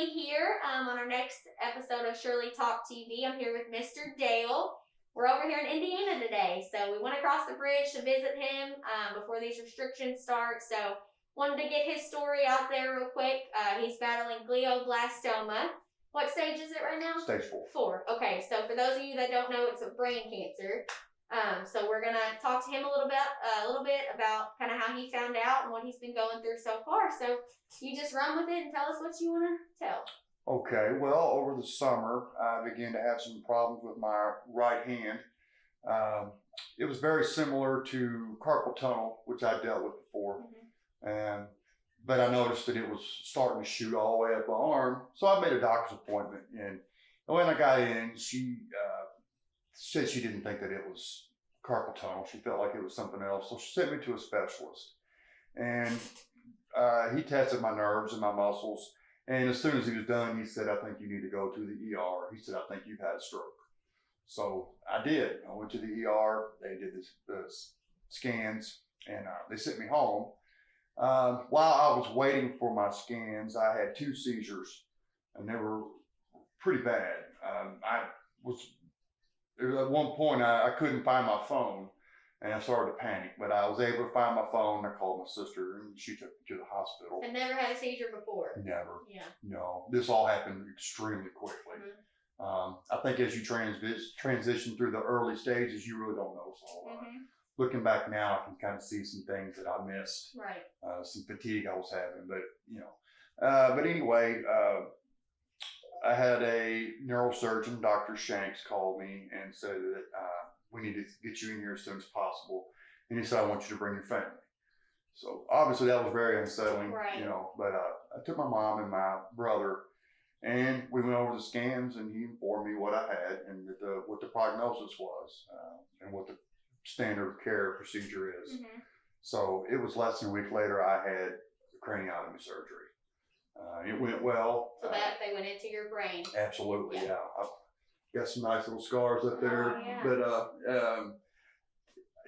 Shirley here on our next episode of Shirley Talk TV. I'm here with Mr. Dale. We're over here in Indiana today, so we went across the bridge to visit him before these restrictions start. So wanted to get his story out there real quick. He's battling glioblastoma. What stage is it right now? Stage 4.4. Okay, so for those of you that don't know, it's a brain cancer. So we're gonna talk to him a little bit about kind of how he found out and what he's been going through so far. So you just run with it and tell us what you want to tell. Okay, well, over the summer, I began to have some problems with my right hand. It was very similar to carpal tunnel, which I dealt with before. But I noticed that it was starting to shoot all the way up my arm. So I made a doctor's appointment. And when I got in, she said she didn't think that it was carpal tunnel. She felt like it was something else. So she sent me to a specialist. And he tested my nerves and my muscles. And as soon as he was done, he said, I think you need to go to the ER. He said, I think you've had a stroke. So I did. I went to the ER. They did the scans, and they sent me home. While I was waiting for my scans, I had 2 seizures, and they were pretty bad. At one point, I couldn't find my phone, and I started to panic, but I was able to find my phone. I called my sister, and she took me to the hospital. And never had a seizure before? Never. Yeah. No, this all happened extremely quickly. I think as you transition through the early stages, you really don't notice a whole lot. Looking back now, I can kind of see some things that I missed. Right. Some fatigue I was having, but but anyway, I had a neurosurgeon, Dr. Shanks, called me and said that we need to get you in here as soon as possible. And he said, I want you to bring your family. So obviously that was very unsettling, right. But I took my mom and my brother, and we went over the scans, and he informed me what I had and what the prognosis was and what the standard of care procedure is. So it was less than a week later, I had craniotomy surgery. It went well. So that they went into your brain. Absolutely, yeah. I've got some nice little scars up there. Oh,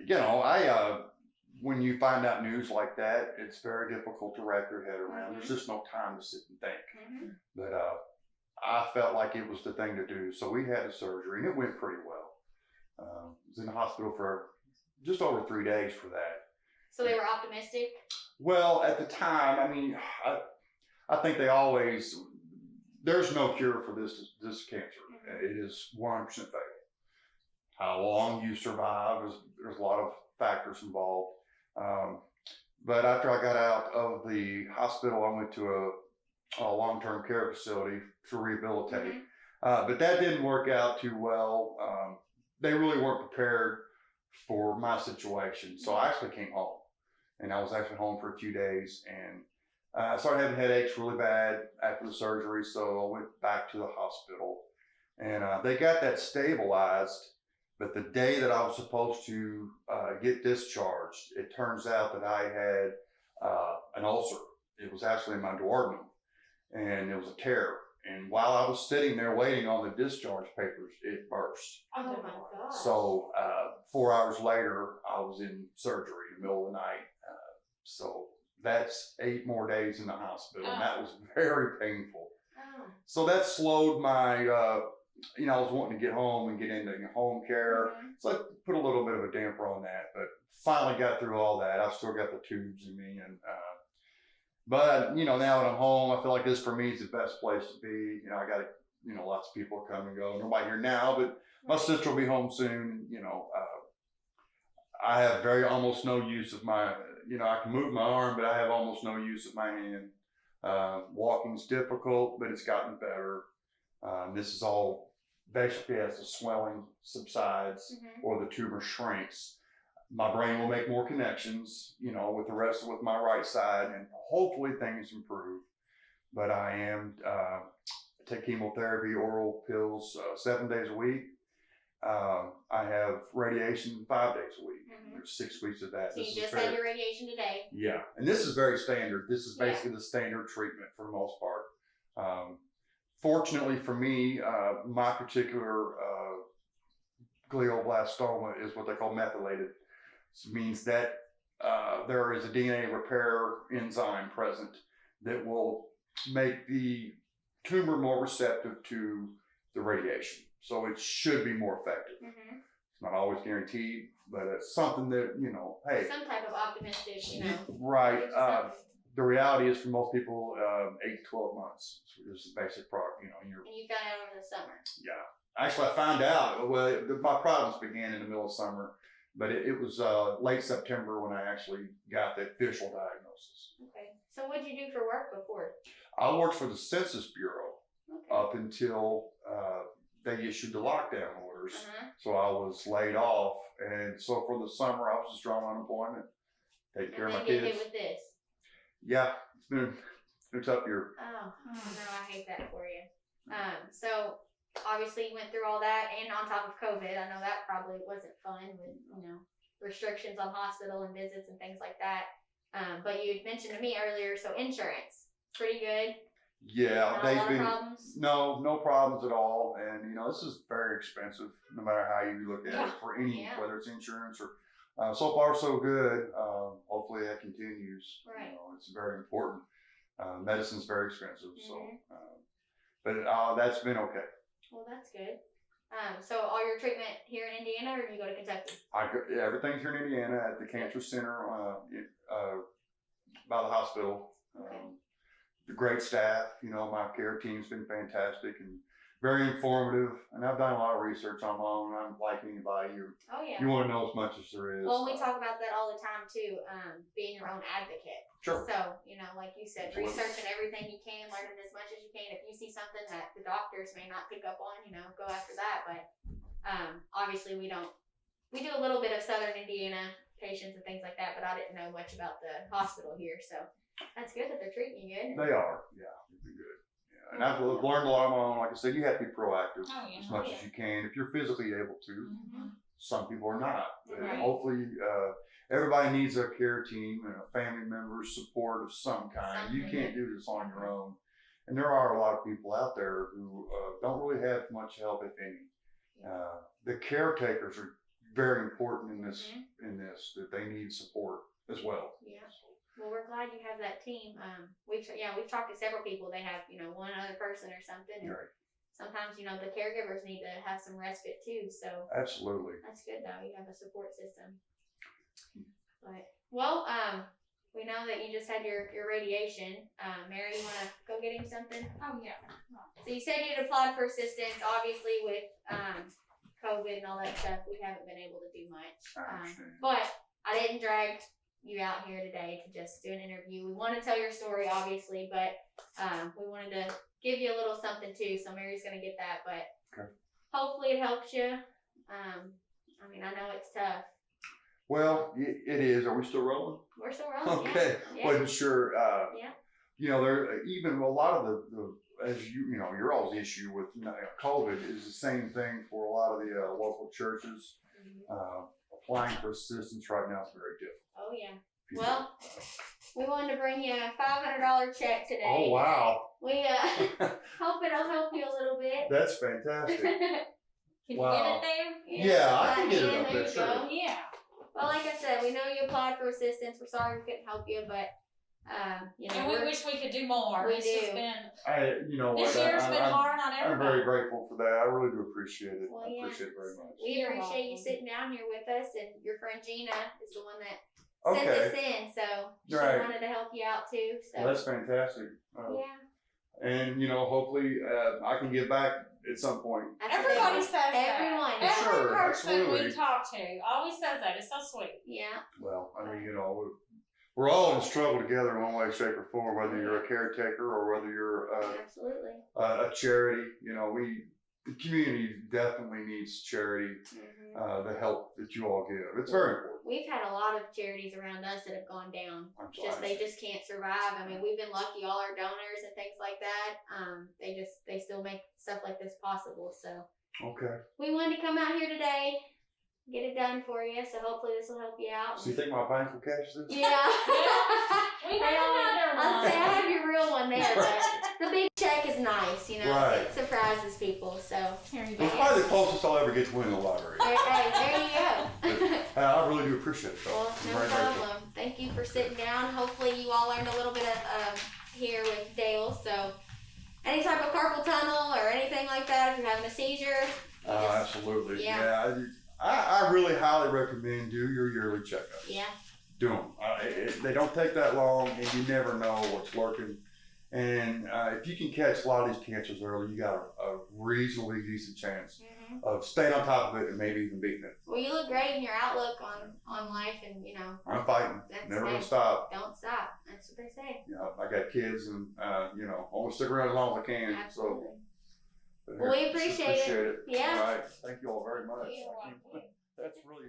yeah. But when you find out news like that, it's very difficult to wrap your head around. There's just no time to sit and think. But I felt like it was the thing to do. So we had the surgery, and it went pretty well. I was in the hospital for just over 3 days for that. So they were optimistic? Well, at the time, I mean, I think there's no cure for this cancer. It is 100% fatal. How long you survive, there's a lot of factors involved. But after I got out of the hospital, I went to a long-term care facility to rehabilitate. But that didn't work out too well. They really weren't prepared for my situation. So I actually came home, and I was actually home for a few days, and I started having headaches really bad after the surgery. So I went back to the hospital, and they got that stabilized. But the day that I was supposed to get discharged, it turns out that I had an ulcer. It was actually in my duodenum, and it was a tear. And while I was sitting there waiting on the discharge papers, it burst. Oh my God. So 4 hours later, I was in surgery in the middle of the night. So that's 8 more days in the hospital, and that was very painful. So that slowed my, I was wanting to get home and get into home care. So I put a little bit of a damper on that, but finally got through all that. I've still got the tubes in me, and but now that I'm home, I feel like this for me is the best place to be. I got lots of people come and go. Nobody here now, but my sister will be home soon. I have almost no use of my, I can move my arm, but I have almost no use of my hand. Walking's difficult, but it's gotten better. This is all basically as the swelling subsides or the tumor shrinks. My brain will make more connections, with my right side, and hopefully things improve. But I am take chemotherapy, oral pills 7 days a week. I have radiation 5 days a week. There's 6 weeks of that. So you just had your radiation today? Yeah, and this is very standard. This is basically the standard treatment for the most part. Fortunately for me, my particular glioblastoma is what they call methylated. This means that there is a DNA repair enzyme present that will make the tumor more receptive to the radiation. So it should be more effective. Mm-hmm. It's not always guaranteed, but it's something that, hey. Some type of optimistic, Right. The reality is for most people, 8 to 12 months is the basic product, and you found out over the summer. Yeah. Actually, I found out, my problems began in the middle of summer, but it was late September when I actually got the official diagnosis. Okay. So what did you do for work before? I worked for the Census Bureau Okay. up until they issued the lockdown orders. Uh-huh. So I was laid off. And so for the summer, I was just drawing unemployment, taking care of my And then kids. get hit with this. Yeah, it's been a tough year. Oh, no, I hate that for you. So obviously you went through all that, and on top of COVID, I know that probably wasn't fun with, restrictions on hospital and visits and things like that. But you mentioned to me earlier, so insurance, pretty good. Yeah, Not a lot of problems. No problems at all. And this is very expensive, no matter how you look at it, for any, whether it's insurance or. So far, so good. Hopefully that continues. Right. It's very important. Medicine's very expensive, Mm-hmm. But that's been okay. Well, that's good. So all your treatment here in Indiana, or do you go to Kentucky? Everything's here in Indiana at the cancer center by the hospital. Okay. The great staff. My care team's been fantastic and very informative. And I've done a lot of research on my own. I'm like anybody. You want to know as much as there is. Well, we talk about that all the time too. Being your own advocate. Sure. So like you said, Absolutely. researching everything you can, learning as much as you can. If you see something that the doctors may not pick up on, go after that. But obviously we don't. We do a little bit of Southern Indiana patients and things like that, but I didn't know much about the hospital here. So that's good that they're treating you good. They are. Yeah, they've been good. And I've learned a lot of my own. Like I said, you have to be proactive as much as you can if you're physically able to. Mm-hmm. Some people are not. Right. Hopefully, everybody needs a care team and a family member support of some kind. You can't do this on your own. And there are a lot of people out there who don't really have much help, if any. The caretakers are very important in this. That they need support as well. Yeah. Well, we're glad you have that team. We've talked to several people. They have, one other person or something. And right. Sometimes, the caregivers need to have some respite too. So absolutely. That's good though. You have a support system. But we know that you just had your radiation. Mary, you want to go get him something? Oh yeah. So you said you'd applied for assistance. Obviously, with COVID and all that stuff, we haven't been able to do much. I understand. But I didn't drag you out here today to just do an interview. We want to tell your story, obviously, but we wanted to give you a little something too. So Mary's gonna get that, but hopefully it helps you. I know it's tough. Well, it is. Are we still rolling? We're still rolling. Okay. Yeah. Wasn't sure. There even a lot of the as your all's issue with COVID is the same thing for a lot of the local churches. Mm-hmm. Applying for assistance right now is very difficult. Oh yeah. Well, we wanted to bring you a $500 check today. Oh wow. We hope it'll help you a little bit. That's fantastic. Can wow. you get it there? Yeah, I can get it up there. there. Sure. Go. Yeah. Well, like I said, we know you applied for assistance. We're sorry we couldn't help you, but and we wish we could do more. We It's do. just been, this year's been hard on everybody. I'm very grateful for that. I really do appreciate it. Well, I appreciate it very much. We You're appreciate you welcome. sitting down here with us, and your friend Gina is the one that sent this in, so she wanted to help you out too. So well, that's fantastic. yeah. And hopefully I can give back at some point. Everybody says that. Everyone. Every Sure, person absolutely. we talk to always says that. It's so sweet. Yeah. Well, we're all in struggle together in one way, shape, or form. Whether you're a caretaker or whether you're Absolutely. A charity, the community definitely needs charity. Mm-hmm. The help that you all give. It's very important. We've had a lot of charities around us that have gone down. They just can't survive. We've been lucky. All our donors and things like that. They still make stuff like this possible. So okay. we wanted to come out here today, get it done for you. So hopefully this will help you out. So you think my bank will catch this? Yeah. We have another I'll one. say I have your real one there, but the big check is nice. Right. It surprises people. So Here you Well, it's probably the closest I'll ever get to winning the lottery. there you go. I really do appreciate it. Well, I'm no very grateful. problem. Thank you for sitting down. Hopefully you all learned a little bit of here with Dale. So any type of carpal tunnel or anything like that, if you're having a seizure. Absolutely. Yeah. Yeah. I really highly recommend do your yearly checkups. Yeah. Do them. They don't take that long, and you never know what's lurking. And if you can catch a lot of these cancers early, you got a reasonably decent chance of staying on top of it and maybe even beating it. Well, you look great in your outlook on life, and I'm fighting. Never gonna stop. Don't stop. That's what they say. I got kids, and I want to stick around as long as I can. Absolutely. So, Well, we appreciate it. it. Yeah. All right. Thank you all very much. You're welcome. That's really.